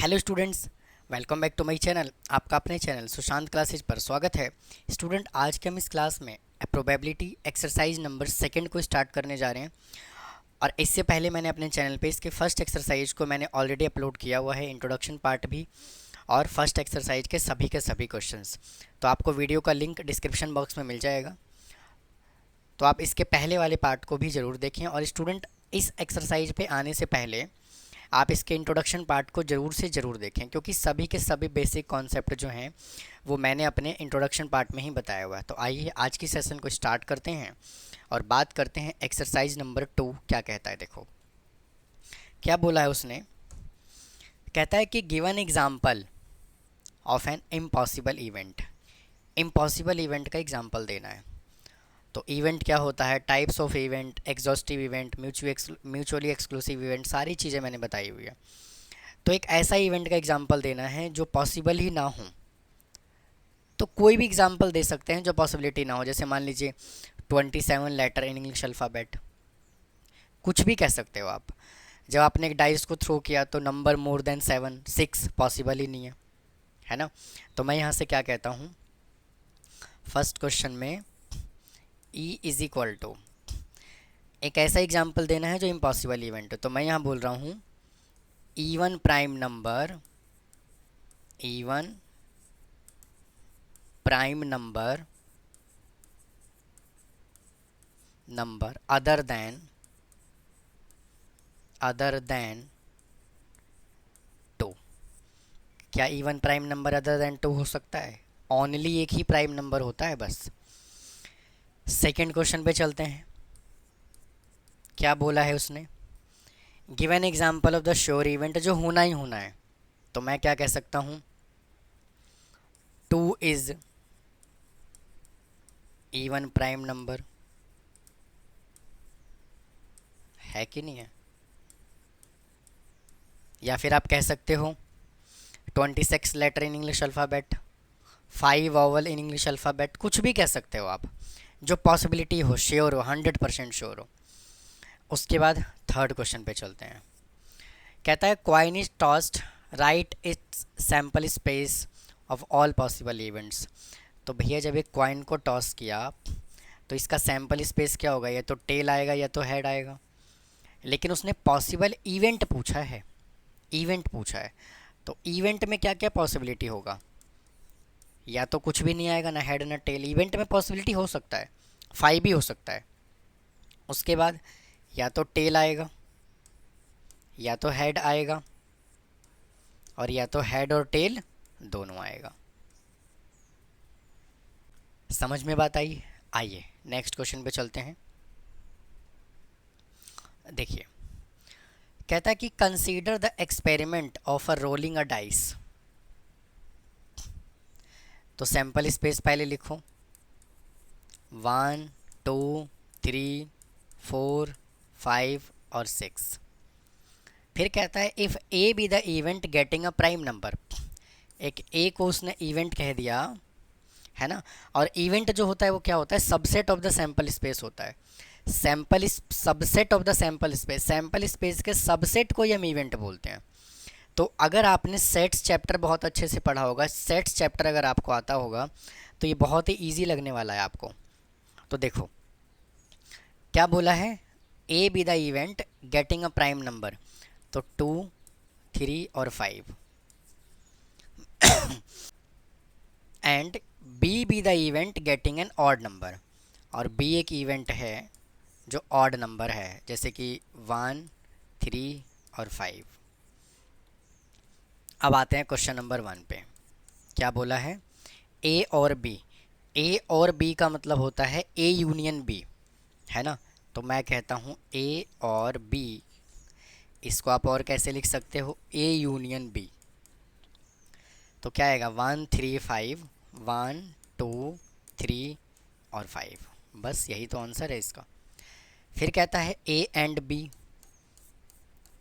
Hello students, welcome back to my channel. आपका अपने channel Sushant classes पर स्वागत है। स्टूडेंट, आज के हम इस क्लास में प्रोबेबिलिटी एक्सरसाइज नंबर सेकंड को स्टार्ट करने जा रहे हैं। और इससे पहले मैंने अपने चैनल पे इसके फर्स्ट एक्सरसाइज को मैंने ऑलरेडी अपलोड किया हुआ है, इंट्रोडक्शन पार्ट भी और फर्स्ट एक्सरसाइज के सभी क्वेश्चंस। तो आपको वीडियो का लिंक डिस्क्रिप्शन बॉक्स में मिल जाएगा, तो आप इसके पहले वाले पार्ट को भी ज़रूर देखें। और स्टूडेंट, इस एक्सरसाइज पे आने से पहले आप इसके इंट्रोडक्शन पार्ट को ज़रूर से ज़रूर देखें, क्योंकि सभी के सभी बेसिक कॉन्सेप्ट जो हैं वो मैंने अपने इंट्रोडक्शन पार्ट में ही बताया हुआ है। तो आइए आज की सेशन को स्टार्ट करते हैं और बात करते हैं एक्सरसाइज नंबर 2 क्या कहता है। देखो क्या बोला है उसने। कहता है कि given example of an impossible event. Impossible event का एग्जाम्पल देना है। तो इवेंट क्या होता है, types of event, exhaustive event, mutually exclusive event, सारी चीज़ें मैंने बताई हुई है। तो एक ऐसा इवेंट का एग्जाम्पल देना है जो पॉसिबल ही ना हो। तो कोई भी एग्जाम्पल दे सकते हैं जो पॉसिबिलिटी ना हो, जैसे मान लीजिए 27 लेटर इन इंग्लिश अल्फ़ाबेट, कुछ भी कह सकते हो आप। जब आपने एक डाइस को थ्रो किया तो नंबर मोर देन 7, 6 पॉसिबल ही नहीं है ना। तो मैं यहाँ से क्या कहता हूँ, फर्स्ट क्वेश्चन में E इज़ इक्वल टू एक ऐसा एग्जाम्पल देना है जो इम्पॉसिबल इवेंट है। तो मैं यहाँ बोल रहा हूँ even prime number, even prime number number other than 2। क्या even prime number other than 2 हो सकता है? ओनली एक ही प्राइम नंबर होता है बस। सेकंड क्वेश्चन पे चलते हैं। क्या बोला है उसने, given example of the sure event, जो होना ही होना है। तो मैं क्या कह सकता हूँ, 2 इज इवन प्राइम नंबर, है कि नहीं है। या फिर आप कह सकते हो 26 letter in English alphabet, 5 vowel in English alphabet, कुछ भी कह सकते हो आप जो पॉसिबिलिटी हो, श्योर हो, 100% श्योर हो। उसके बाद थर्ड क्वेश्चन पे चलते हैं। कहता है coin is tossed, right it's sample space of all possible events. तो भैया जब एक कॉइन को टॉस किया तो इसका सैम्पल स्पेस क्या होगा, या तो टेल आएगा या तो हेड आएगा। लेकिन उसने पॉसिबल इवेंट पूछा है, इवेंट पूछा है। तो इवेंट में क्या क्या पॉसिबिलिटी होगा, या तो कुछ भी नहीं आएगा, ना हेड ना टेल। इवेंट में पॉसिबिलिटी हो सकता है 5 भी हो सकता है। उसके बाद या तो टेल आएगा या तो हेड आएगा, और या तो हेड और टेल दोनों आएगा। समझ में बात आई? आइए नेक्स्ट क्वेश्चन पे चलते हैं। देखिए कहता है कि consider the experiment of a rolling a dice. तो सैंपल स्पेस पहले लिखो, 1 2 3 4 5 और 6। फिर कहता है if A be the event getting a prime number. एक ए को उसने इवेंट कह दिया है ना। और इवेंट जो होता है वो क्या होता है, subset of the sample space होता है। Sample subset of the sample space, sample space के सबसेट को ही हम इवेंट बोलते हैं। तो अगर आपने सेट्स चैप्टर बहुत अच्छे से पढ़ा होगा, सेट्स चैप्टर अगर आपको आता होगा तो ये बहुत ही ईजी लगने वाला है आपको। तो देखो क्या बोला है, A be the event getting a prime number, तो 2 3 और 5। And B be the event getting an odd number, और बी एक इवेंट है जो ऑड नंबर है, जैसे कि 1 3 और 5। अब आते हैं क्वेश्चन नंबर 1 पे। क्या बोला है, ए और बी। ए और बी का मतलब होता है ए यूनियन बी, है ना। तो मैं कहता हूँ ए और बी, इसको आप और कैसे लिख सकते हो, ए यूनियन बी। तो क्या आएगा, 1 3 5, 1 2 3 और 5। बस यही तो आंसर है इसका। फिर कहता है A and B,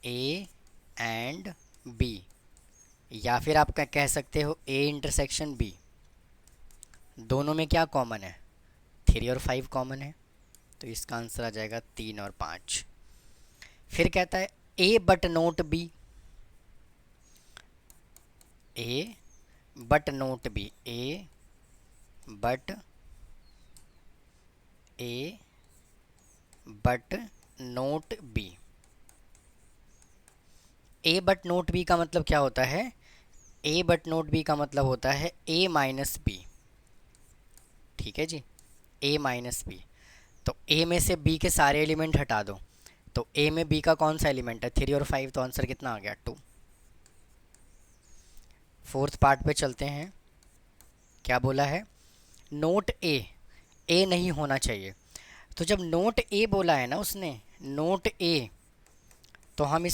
A and B, या फिर आप कह सकते हो ए इंटरसेक्शन बी। दोनों में क्या कॉमन है, 3 और 5 कॉमन है, तो इसका आंसर आ जाएगा 3 और 5। फिर कहता है A but not B, A but not B, A but not B. A but not B का मतलब क्या होता है? ए बट नोट बी का मतलब होता है ए माइनस बी। ठीक है जी, ए माइनस बी। तो ए में से बी के सारे एलिमेंट हटा दो, तो ए में बी का कौन सा एलिमेंट है? 3 और 5, तो आंसर कितना आ गया? 2। फोर्थ पार्ट पे चलते हैं। क्या बोला है? नोट ए नहीं होना चाहिए। तो जब नोट ए बोला है ना उसने, नोट ए, तो हम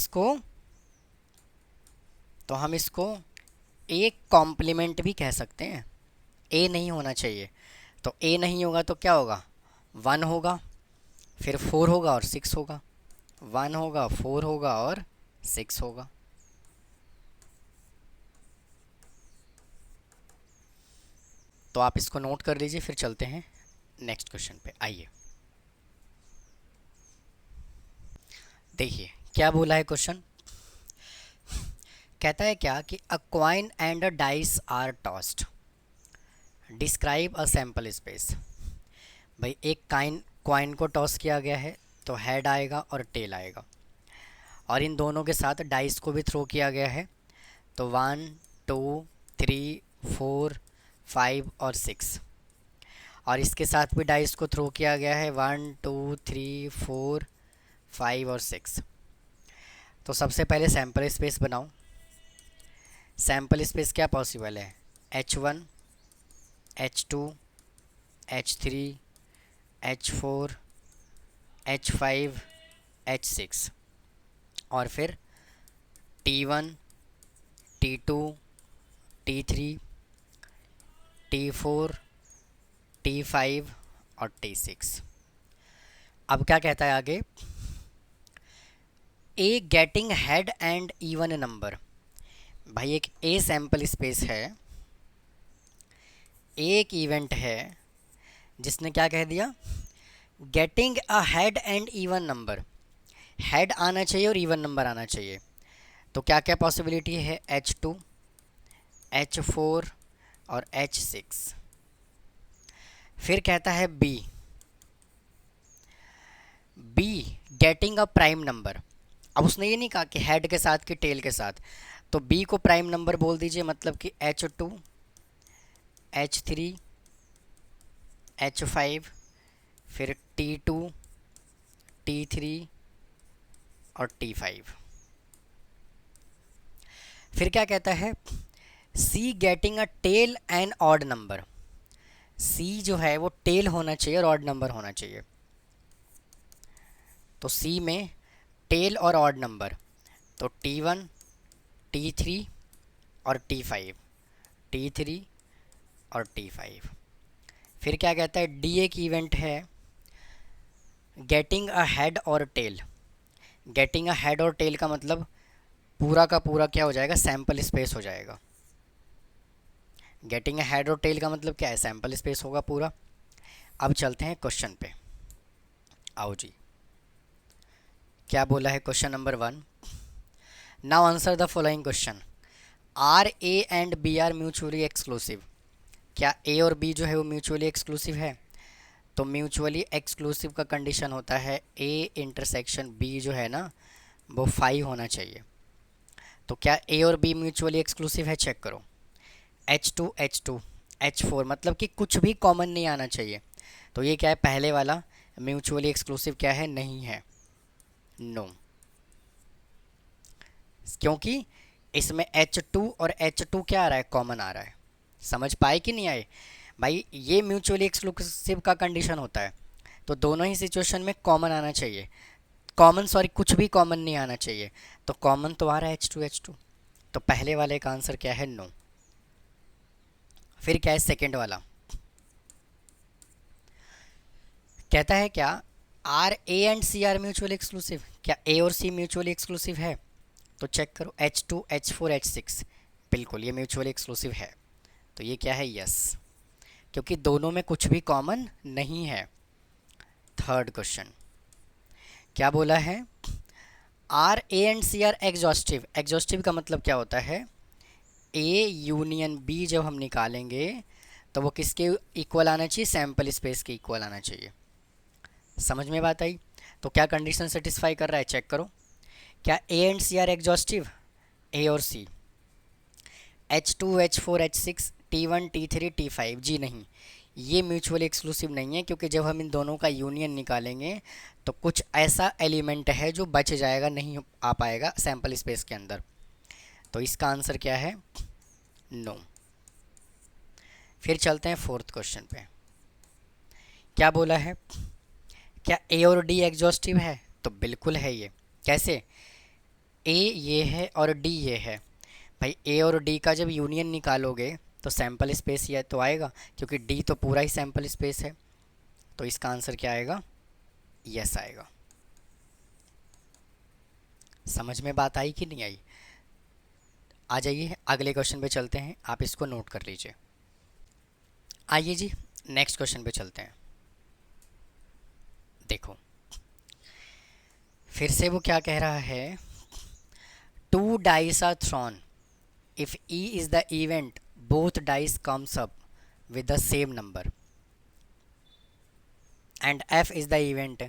इसको एक कॉम्प्लीमेंट भी कह सकते हैं। ए नहीं होना चाहिए, तो ए नहीं होगा तो क्या होगा? 1 होगा, फिर 4 होगा और 6 होगा। 1 होगा, 4 होगा और 6 होगा। तो आप इसको नोट कर लीजिए, फिर चलते हैं नेक्स्ट क्वेश्चन पे। आइए देखिए क्या बोला है क्वेश्चन। कहता है क्या कि a coin and a dice are tossed, describe a sample space. भाई एक कॉइन को टॉस किया गया है, तो हेड आएगा और टेल आएगा, और इन दोनों के साथ डाइस को भी थ्रो किया गया है। तो 1 2 3 4 5 और 6, और इसके साथ भी डाइस को थ्रो किया गया है 1 2 3 4 5 और 6। तो सबसे पहले सैम्पल स्पेस बनाओ। सैम्पल स्पेस क्या पॉसिबल है? H1 H2 H3 H4 H5 H6, और फिर T1 T2 T3 T4 T5 और T6। अब क्या कहता है आगे? A getting head and even number. भाई एक ए सैम्पल स्पेस है, एक इवेंट है जिसने क्या कह दिया? Getting a head and even number. Head आना चाहिए और इवन नंबर आना चाहिए। तो क्या क्या पॉसिबिलिटी है? H2 H4 और H6। फिर कहता है be getting a prime number. अब उसने ये नहीं कहा कि हेड के साथ कि टेल के साथ, तो बी को प्राइम नंबर बोल दीजिए, मतलब कि H2 H3 H5, फिर T2 T3 और T5। फिर क्या कहता है? C getting a tail and odd number. C जो है वो टेल होना चाहिए और ऑड नंबर होना चाहिए। तो सी में टेल और ऑड नंबर, तो T1 T3 और T5, T3 और T5। फिर क्या कहता है? डी एक इवेंट है गेटिंग अ हेड और टेल। गेटिंग अ हेड और टेल का मतलब पूरा का पूरा क्या हो जाएगा? सैम्पल स्पेस हो जाएगा। गेटिंग अ हेड और टेल का मतलब क्या है? सैम्पल स्पेस होगा पूरा। अब चलते हैं क्वेश्चन पे। आओ जी, क्या बोला है question number 1। Now answer the following question. Are A and B are mutually exclusive. क्या ए और बी जो है वो म्यूचुअली एक्सक्लूसिव है? तो म्यूचुअली एक्सक्लूसिव का कंडीशन होता है ए इंटरसेक्शन बी जो है ना वो 5 होना चाहिए। तो क्या ए और बी म्यूचुअली एक्सक्लूसिव है? चेक करो। H2 H2 H4, मतलब कि कुछ भी कॉमन नहीं आना चाहिए। तो ये क्या है? पहले वाला म्यूचुअली एक्सक्लूसिव क्या है? नहीं है, नो। क्योंकि इसमें H2 और H2 क्या आ रहा है? कॉमन आ रहा है। समझ पाए कि नहीं आए? भाई ये म्यूचुअली एक्सक्लूसिव का कंडीशन होता है, तो दोनों ही सिचुएशन में कॉमन आना चाहिए। कुछ भी कॉमन नहीं आना चाहिए। तो कॉमन तो आ रहा है H2 H2, तो पहले वाले का आंसर क्या है? नो। फिर क्या है सेकंड वाला? कहता है क्या are A and C are mutually exclusive. क्या ए और सी म्यूचुअली एक्सक्लूसिव है? तो चेक करो H2 H4 H6, बिल्कुल ये म्यूचुअली एक्सक्लूसिव है। तो ये क्या है? यस, क्योंकि दोनों में कुछ भी कॉमन नहीं है। थर्ड क्वेश्चन क्या बोला है? Are A and C are exhaustive. Exhaustive का मतलब क्या होता है? ए यूनियन बी जब हम निकालेंगे तो वो किसके इक्वल आना चाहिए, सैम्पल स्पेस के इक्वल आना चाहिए। समझ में बात आई? तो क्या कंडीशन सेटिस्फाई कर रहा है, चेक करो। क्या A and C are exhaustive, A और C, H2 H4 H6 T1 T3 T5, जी नहीं, ये म्यूचुअली एक्सक्लूसिव नहीं है, क्योंकि जब हम इन दोनों का यूनियन निकालेंगे तो कुछ ऐसा एलिमेंट है जो बच जाएगा, नहीं आ पाएगा सैम्पल स्पेस के अंदर। तो इसका आंसर क्या है, नो। फिर चलते हैं फोर्थ क्वेश्चन पे। क्या बोला है, क्या ए और डी एग्जॉस्टिव है? तो बिल्कुल है ये। कैसे, ए ये है और डी ये है। भाई ए और डी का जब यूनियन निकालोगे तो सैम्पल स्पेस ये तो आएगा, क्योंकि डी तो पूरा ही सैम्पल स्पेस है। तो इसका आंसर क्या आएगा, यस आएगा। समझ में बात आई कि नहीं आई? आ जाइए अगले क्वेश्चन पे चलते हैं, आप इसको नोट कर लीजिए। आइए जी नेक्स्ट क्वेश्चन पे चलते हैं। देखो फिर से वो क्या कह रहा है, two dice are thrown, if E is the event, both dice comes up with the same number, and F is the event,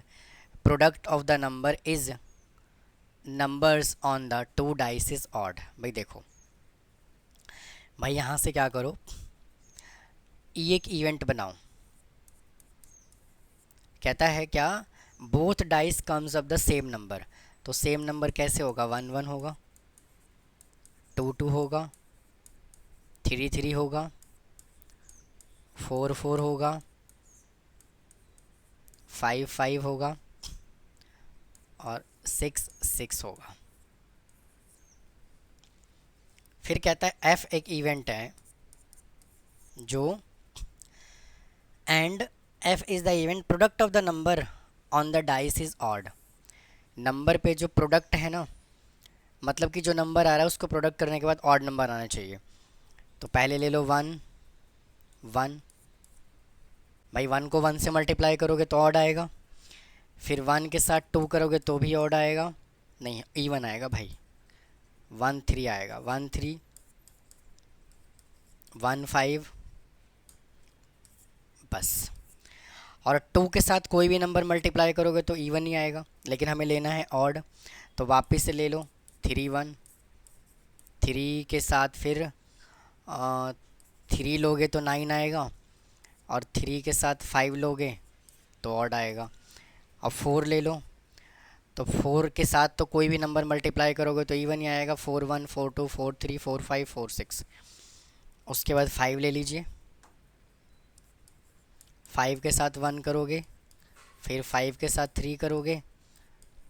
product of the number is numbers on the two dice is odd। भाई देखो, भाई यहाँ से क्या करो, E एक event बनाओ। कहता है क्या, both dice comes up the same number. तो सेम नंबर कैसे होगा, 1 1 होगा, 2 2 होगा, 3 3 होगा, 4 4 होगा, 5 5 होगा और 6 6 होगा। फिर कहता है F एक इवेंट है जो, and F is the event, product of the number on the dice is odd. Number पे जो प्रोडक्ट है ना, मतलब कि जो नंबर आ रहा है उसको प्रोडक्ट करने के बाद ऑड नंबर आना चाहिए। तो पहले ले लो 1 1, भाई 1 को 1 से मल्टीप्लाई करोगे तो ऑड आएगा, फिर 1 के साथ 2 करोगे तो भी ऑड आएगा, नहीं इवन आएगा भाई, 1 3 आएगा, 1 3 1 5, बस। और 2 के साथ कोई भी नंबर मल्टीप्लाई करोगे तो इवन ही आएगा, लेकिन हमें लेना है ऑड। तो वापस से ले लो 3 1, 3 के साथ फिर 3 लोगे तो 9 आएगा, और 3 के साथ 5 लोगे तो ऑड आएगा। अब 4 ले लो, तो 4 के साथ तो कोई भी नंबर मल्टीप्लाई करोगे तो इवन ही आएगा, 4 1 4 2 4 3 4 5 4 6। उसके बाद 5 ले लीजिए, 5 के साथ 1 करोगे, फिर 5 के साथ 3 करोगे,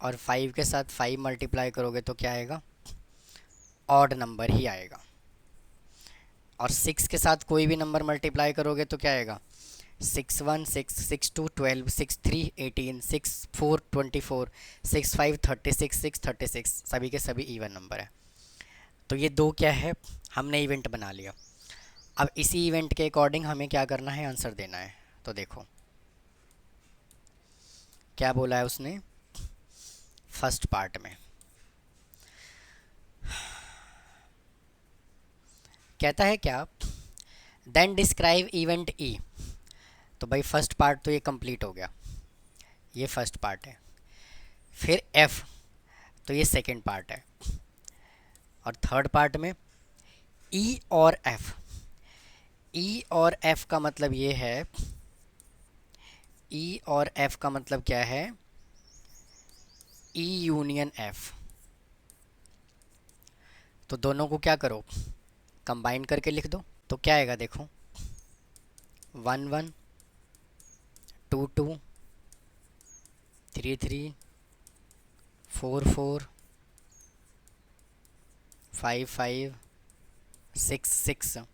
और 5 के साथ 5 मल्टीप्लाई करोगे तो क्या आएगा, ऑड नंबर ही आएगा। और 6 के साथ कोई भी नंबर मल्टीप्लाई करोगे तो क्या आएगा, 6 1 6 6 2 12 6 3 18 6 4 24 6 5 36 6 36, सभी के सभी इवन नंबर है। तो ये दो क्या है, हमने इवेंट बना लिया। अब इसी इवेंट के अकॉर्डिंग हमें क्या करना है, आंसर देना है। तो देखो क्या बोला है उसने फर्स्ट पार्ट में, कहता है क्या, देन डिस्क्राइब इवेंट ई। तो भाई फर्स्ट पार्ट तो ये कंप्लीट हो गया, ये फर्स्ट पार्ट है। फिर एफ, तो ये सेकंड पार्ट है। और थर्ड पार्ट में ई और एफ। ई और एफ का मतलब ये है, ई और एफ का मतलब क्या है, ई यूनियन एफ। तो दोनों को क्या करो, कंबाइन करके लिख दो। तो क्या आएगा देखो, 1 1 2 2 3 3 4 4 5 5 6 6।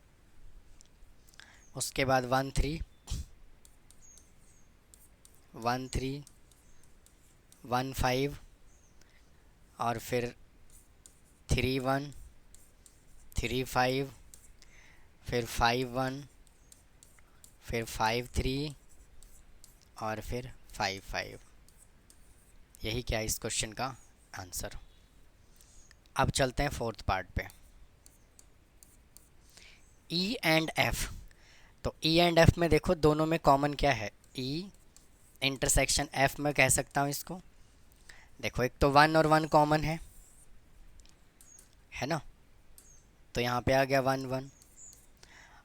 उसके बाद 1 3 1 3 1 5, और फिर 3 1 3 5, फिर 5 1, फिर 5 3, और फिर 5 5। यही क्या है इस क्वेश्चन का आंसर। अब चलते हैं फोर्थ पार्ट पे। ई एंड एफ, तो ई एंड एफ में देखो दोनों में कॉमन क्या है, ई इंटरसेक्शन एफ में कह सकता हूँ इसको। देखो एक तो 1 और 1 कॉमन है ना, तो यहाँ पे आ गया 1 1।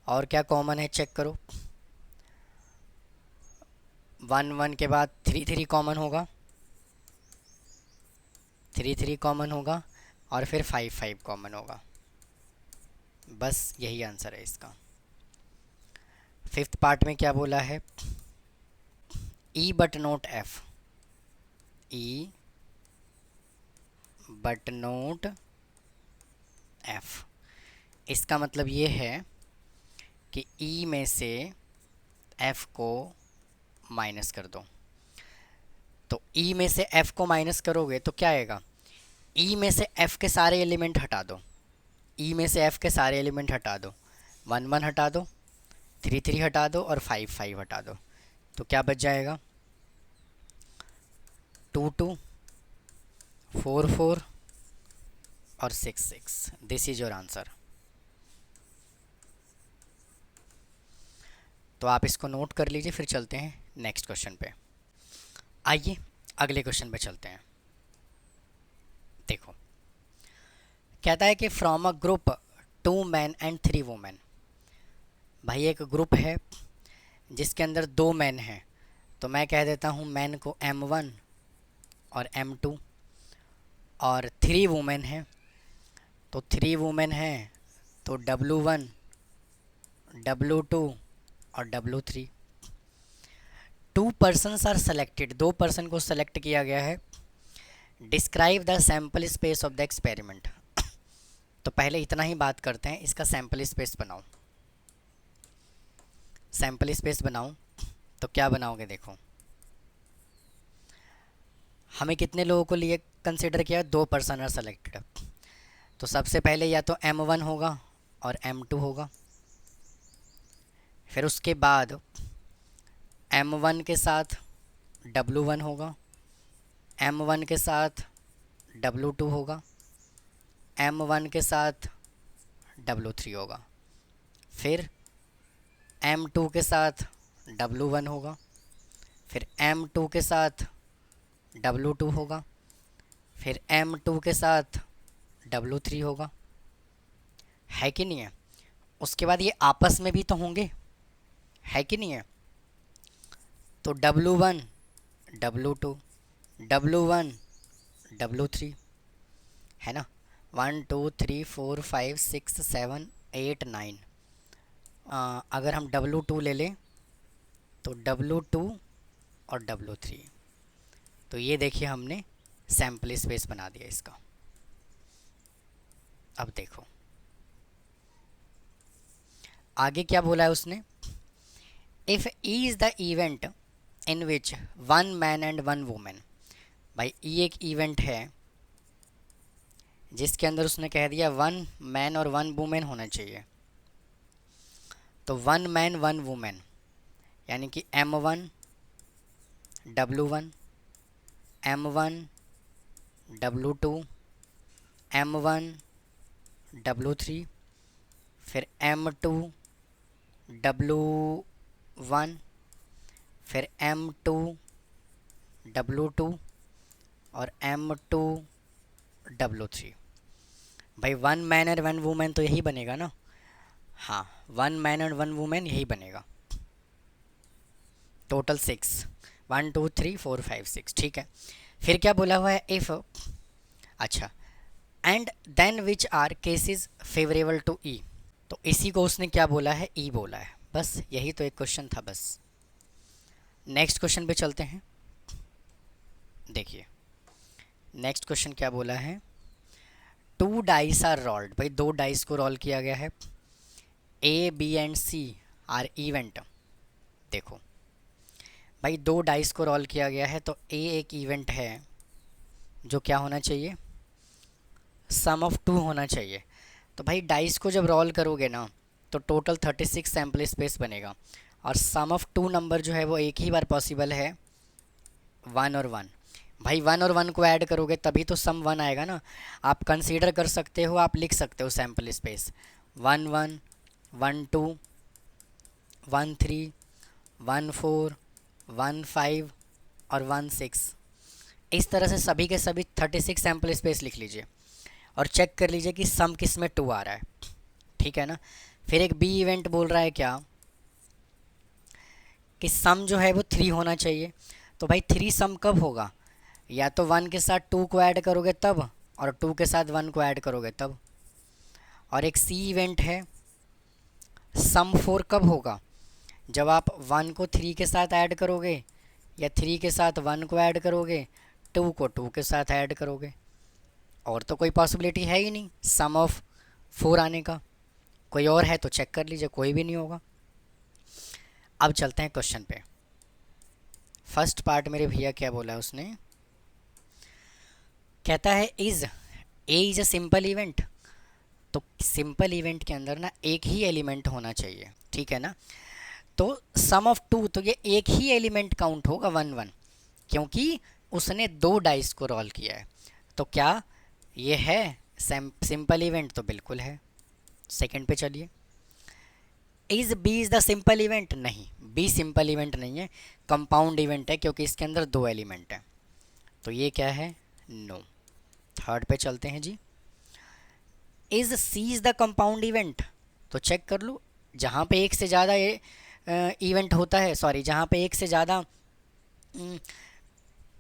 और क्या कॉमन है चेक करो, 1 1 के बाद 3 3 कॉमन होगा, 3 3 कॉमन होगा, और फिर 5 5 कॉमन होगा। बस यही आंसर है इसका। फिफ्थ पार्ट में क्या बोला है, E but note F, E but note F. इसका मतलब ये है कि ई में से एफ को माइनस कर दो। तो ई में से एफ को माइनस करोगे तो क्या आएगा, ई में से एफ के सारे एलिमेंट हटा दो, ई में से एफ के सारे एलिमेंट हटा दो, 1 1 हटा दो, 3 3 हटा दो, और 5 5 हटा दो। तो क्या बच जाएगा, 2 2, 4 4 और 6 6। This is your answer. तो आप इसको नोट कर लीजिए, फिर चलते हैं नेक्स्ट क्वेश्चन पे। आइए अगले क्वेश्चन पे चलते हैं। देखो कहता है कि from a group 2 man and 3 women. भाई एक ग्रुप है जिसके अंदर 2 मैन हैं, तो मैं कह देता हूँ मैन को M1 और M2, और 3 वुमेन हैं, तो 3 वुमेन हैं तो W1 W2 और W3। 2 persons are selected, 2 person को सेलेक्ट किया गया है। Describe the sample space of the experiment. तो पहले इतना ही बात करते हैं, इसका सैम्पल स्पेस बनाओ। सैम्पल स्पेस बनाओ तो क्या बनाओगे, देखो हमें कितने लोगों को लिए कंसिडर किया, 2 पर्सन आर सेलेक्टेड। तो सबसे पहले या तो M1 होगा और M2 होगा, फिर उसके बाद M1 के साथ W1 होगा, M1 के साथ W2 होगा, M1 के साथ W3 होगा, फिर M2 के साथ W1 होगा, फिर M2 के साथ W2 होगा, फिर M2 के साथ W3 होगा, है कि नहीं है। उसके बाद ये आपस में भी तो होंगे, है कि नहीं है। तो W1 W2 W1 W3, है ना। 1 2 3 4 5 6 7 8 9। अगर हम W2 ले लें तो W2 और W3। तो ये देखिए हमने सैम्पल स्पेस बना दिया इसका। अब देखो आगे क्या बोला है उसने, if E is the event in which 1 man and 1 women. भाई ई एक इवेंट है जिसके अंदर उसने कह दिया 1 मैन और 1 वुमेन होना चाहिए। तो 1 मैन 1 वुमेन यानी कि M1 W1 M1 W2 M1 W3, फिर M2 W1, फिर M2 W2 और M2 W3। भाई 1 मैन और 1 वुमेन तो यही बनेगा ना। हाँ 1 मैन और 1 वुमेन यही बनेगा। टोटल 6, 1 2 3 4 5 6, ठीक है। फिर क्या बोला हुआ है, इफ़, अच्छा, and then which are cases favourable to E. तो इसी को उसने क्या बोला है, ई बोला है। बस यही तो एक क्वेश्चन था बस। नेक्स्ट क्वेश्चन पे चलते हैं। देखिए नेक्स्ट क्वेश्चन क्या बोला है, 2 डाइस आर रोल्ड। भाई 2 डाइस को रोल किया गया है, A B and C are event. देखो भाई 2 डाइस को रोल किया गया है, तो A एक इवेंट है जो क्या होना चाहिए, सम ऑफ 2 होना चाहिए। तो भाई डाइस को जब रोल करोगे ना तो टोटल 36 सैम्पल स्पेस बनेगा, और सम ऑफ 2 नंबर जो है वो एक ही बार पॉसिबल है, 1 और 1। भाई 1 और 1 को ऐड करोगे तभी तो सम 1 आएगा ना। आप कंसीडर कर सकते हो, आप लिख सकते हो सैम्पल स्पेस 1 1 1 2 1 3 1 4 1 5 और 1 6। इस तरह से सभी के सभी 36 सैम्पल स्पेस लिख लीजिए और चेक कर लीजिए कि सम किस में 2 आ रहा है, ठीक है ना। फिर एक बी इवेंट बोल रहा है क्या कि सम जो है वो 3 होना चाहिए। तो भाई 3 सम कब होगा, या तो 1 के साथ 2 को ऐड करोगे तब, और 2 के साथ 1 को ऐड करोगे तब। और एक सी इवेंट है सम 4 कब होगा, जब आप 1 को 3 के साथ ऐड करोगे, या 3 के साथ 1 को ऐड करोगे, 2 को 2 के साथ ऐड करोगे। और तो कोई पॉसिबिलिटी है ही नहीं सम ऑफ 4 आने का। कोई और है तो चेक कर लीजिए, कोई भी नहीं होगा। अब चलते हैं क्वेश्चन पे। फर्स्ट पार्ट मेरे भैया क्या बोला है उसने, कहता है is a is a simple event. तो सिंपल इवेंट के अंदर ना एक ही एलिमेंट होना चाहिए, ठीक है ना। तो सम ऑफ 2, तो ये एक ही एलिमेंट काउंट होगा 1 1, क्योंकि उसने 2 डाइस को रोल किया है। तो क्या ये है सिंपल इवेंट, तो बिल्कुल है। सेकंड पे चलिए, is B is the simple event. नहीं, बी सिंपल इवेंट नहीं है, कंपाउंड इवेंट है, क्योंकि इसके अंदर 2 एलिमेंट हैं। तो ये क्या है, नो। थर्ड पे चलते हैं जी, is C is the compound event. तो चेक कर लो, जहाँ पे एक से ज़्यादा इवेंट होता है, सॉरी, जहाँ पे एक से ज़्यादा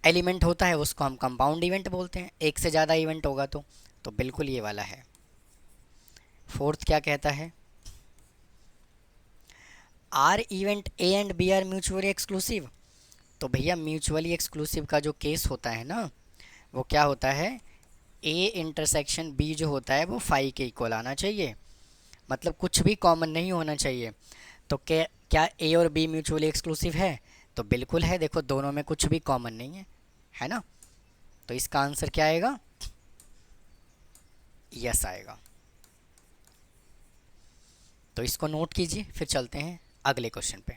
एलिमेंट होता है उसको हम कंपाउंड इवेंट बोलते हैं, एक से ज़्यादा इवेंट होगा तो बिल्कुल ये वाला है। फोर्थ क्या कहता है, are event A and B are mutually exclusive. तो भैया म्यूचुअली एक्सक्लूसिव का जो केस होता है ना, वो क्या होता है, ए इंटरसेक्शन बी जो होता है वो फाई के इक्वल आना चाहिए, मतलब कुछ भी कॉमन नहीं होना चाहिए। तो क्या ए और बी म्यूचुअली एक्सक्लूसिव है, तो बिल्कुल है। देखो दोनों में कुछ भी कॉमन नहीं है ना। तो इसका आंसर क्या आएगा, यस आएगा। तो इसको नोट कीजिए, फिर चलते हैं अगले क्वेश्चन पे।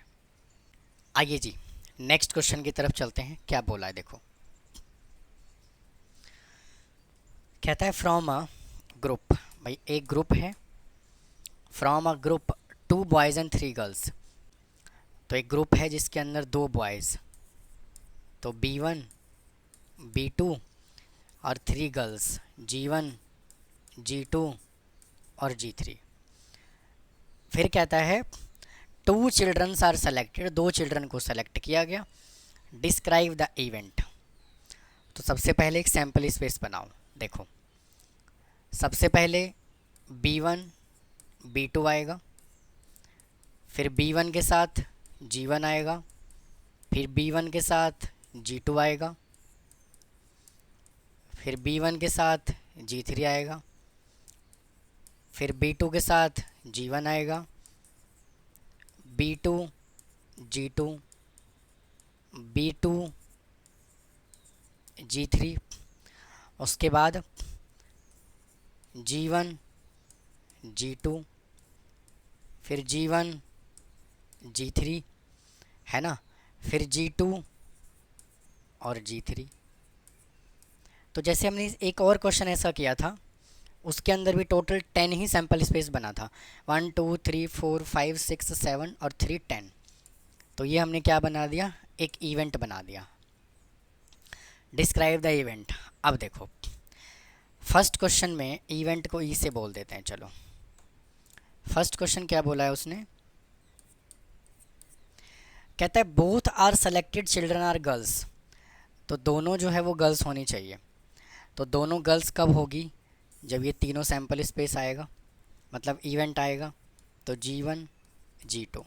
आइए जी नेक्स्ट क्वेश्चन की तरफ चलते हैं। क्या बोला है देखो, कहता है फ्रॉम अ ग्रुप, भाई एक ग्रुप है, from a group 2 boys and 3 girls. तो एक ग्रुप है जिसके अंदर 2 बॉयज़, तो B1 B2 और 3 गर्ल्स G1 G2 और G3। फिर कहता है 2 चिल्ड्रंस आर सेलेक्टेड, 2 चिल्ड्रन को सेलेक्ट किया गया, डिस्क्राइब द इवेंट। तो सबसे पहले एक सैम्पल स्पेस बनाओ। देखो सबसे पहले B1 B2 आएगा, फिर B1 के साथ G1 आएगा, फिर B1 के साथ G2 आएगा, फिर B1 के साथ G3 आएगा, फिर B2 के साथ G1 आएगा, B2 G2 B2 G3, उसके बाद G1 G2, फिर G1 G3, है ना, फिर G2 और G3। तो जैसे हमने एक और क्वेश्चन ऐसा किया था, उसके अंदर भी टोटल 10 ही सैम्पल स्पेस बना था, 1 2 3 4 5 6 7 और 3 10। तो ये हमने क्या बना दिया, एक इवेंट बना दिया। Describe the event. अब देखो फर्स्ट क्वेश्चन में इवेंट को ई से बोल देते हैं। चलो फर्स्ट क्वेश्चन क्या बोला है उसने, कहता है both are selected children are girls. तो दोनों जो है वो गर्ल्स होनी चाहिए। तो दोनों गर्ल्स कब होगी, जब ये तीनों सैम्पल स्पेस आएगा, मतलब इवेंट आएगा। तो G1 G2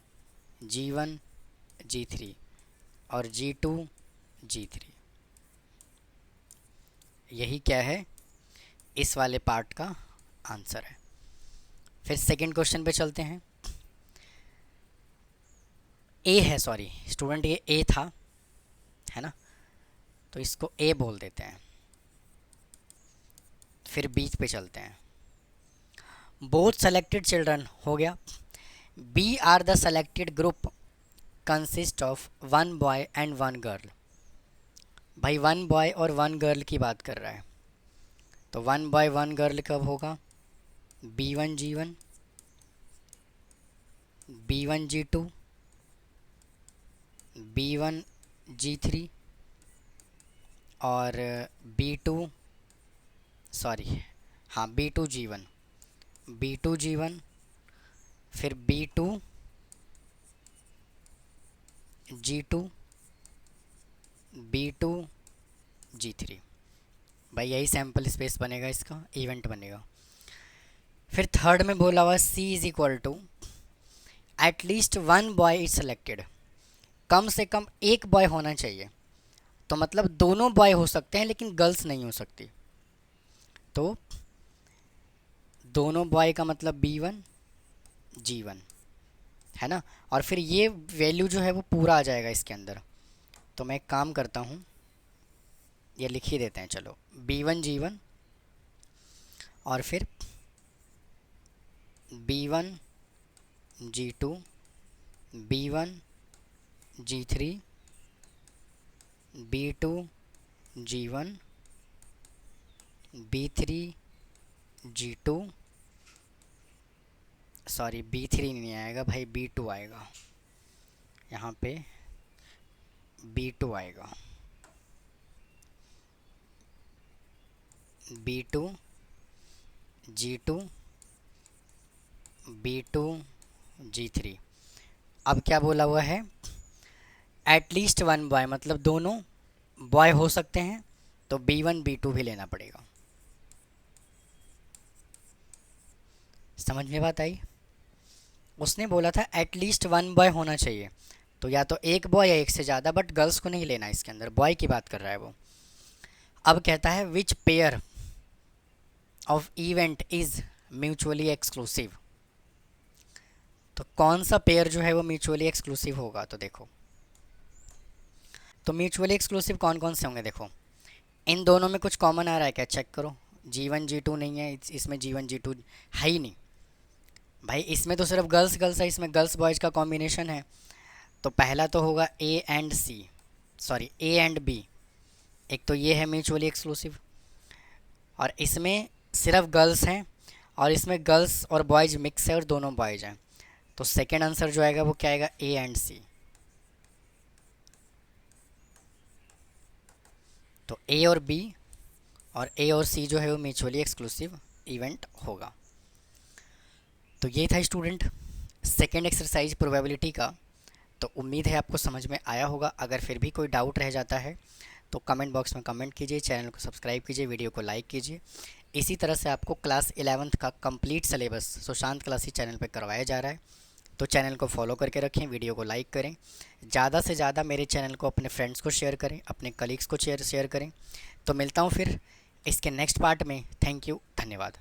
G1 G3 और G2 G3। यही क्या है, इस वाले पार्ट का आंसर है। फिर सेकंड क्वेश्चन पे चलते हैं। ए है, सॉरी स्टूडेंट, ये ए था, है ना, तो इसको ए बोल देते हैं। फिर बीच पे चलते हैं, बोथ सेलेक्टेड चिल्ड्रन हो गया। B are the selected group consist of 1 boy and 1 girl. भाई 1 बॉय और 1 गर्ल की बात कर रहा है, तो 1 बॉय 1 गर्ल कब होगा, B1 G1 B1G2, B1G3 और B2 सॉरी हाँ B2G1, B2G1, फिर B2G2, B2G3। भाई यही सैम्पल स्पेस बनेगा, इसका इवेंट बनेगा। फिर थर्ड में बोला हुआ C is equal to at least one boy is selected, कम से कम एक बॉय होना चाहिए। तो मतलब दोनों बॉय हो सकते हैं लेकिन गर्ल्स नहीं हो सकती। तो दोनों बॉय का मतलब B1G1 है ना, और फिर ये वैल्यू जो है वो पूरा आ जाएगा इसके अंदर। तो मैं एक काम करता हूँ, ये लिख ही देते हैं चलो, B1G1 और फिर B1G2, B1G3, B2G1, B3G2, sorry B3 नहीं आएगा भाई, B2 आएगा, यहाँ पे B2 आएगा, B2G2, B2G3। अब क्या बोला हुआ है, एटलीस्ट वन बॉय, मतलब दोनों बॉय हो सकते हैं, तो B1 B2 भी लेना पड़ेगा। समझ में बात आई? उसने बोला था एटलीस्ट वन बॉय होना चाहिए, तो या तो एक बॉय या एक से ज़्यादा, बट गर्ल्स को नहीं लेना, इसके अंदर बॉय की बात कर रहा है वो। अब कहता है which pair of event is mutually exclusive, तो कौन सा पेयर जो है वो म्यूचुअली एक्सक्लूसिव होगा। तो देखो, तो म्यूचुअली एक्सक्लूसिव कौन कौन से होंगे, देखो इन दोनों में कुछ कॉमन आ रहा है क्या, चेक करो। G1G2 नहीं है, इसमें G1G2 है ही नहीं भाई, इसमें तो सिर्फ गर्ल्स गर्ल्स है, इसमें गर्ल्स बॉयज़ का कॉम्बिनेशन है। तो पहला तो होगा A and C, sorry A and B, एक तो ये है म्यूचुअली एक्सक्लूसिव, और इसमें सिर्फ गर्ल्स हैं, और इसमें गर्ल्स और बॉयज़ मिक्स है और दोनों बॉयज़ हैं। तो सेकेंड आंसर जो आएगा वो क्या आएगा, A एंड C। तो A और B और A और C जो है वो म्यूचुअली एक्सक्लूसिव इवेंट होगा। तो ये था स्टूडेंट सेकेंड एक्सरसाइज प्रोबेबिलिटी का। तो उम्मीद है आपको समझ में आया होगा। अगर फिर भी कोई डाउट रह जाता है तो कमेंट बॉक्स में कमेंट कीजिए, चैनल को सब्सक्राइब कीजिए, वीडियो को लाइक कीजिए। इसी तरह से आपको क्लास 11th का complete syllabus Sushant classes channel पर करवाया जा रहा है, तो चैनल को फॉलो करके रखें, वीडियो को लाइक करें, ज़्यादा से ज़्यादा मेरे चैनल को अपने फ्रेंड्स को शेयर करें, अपने कलीग्स को शेयर करें। तो मिलता हूँ फिर इसके नेक्स्ट पार्ट में। थैंक यू, धन्यवाद।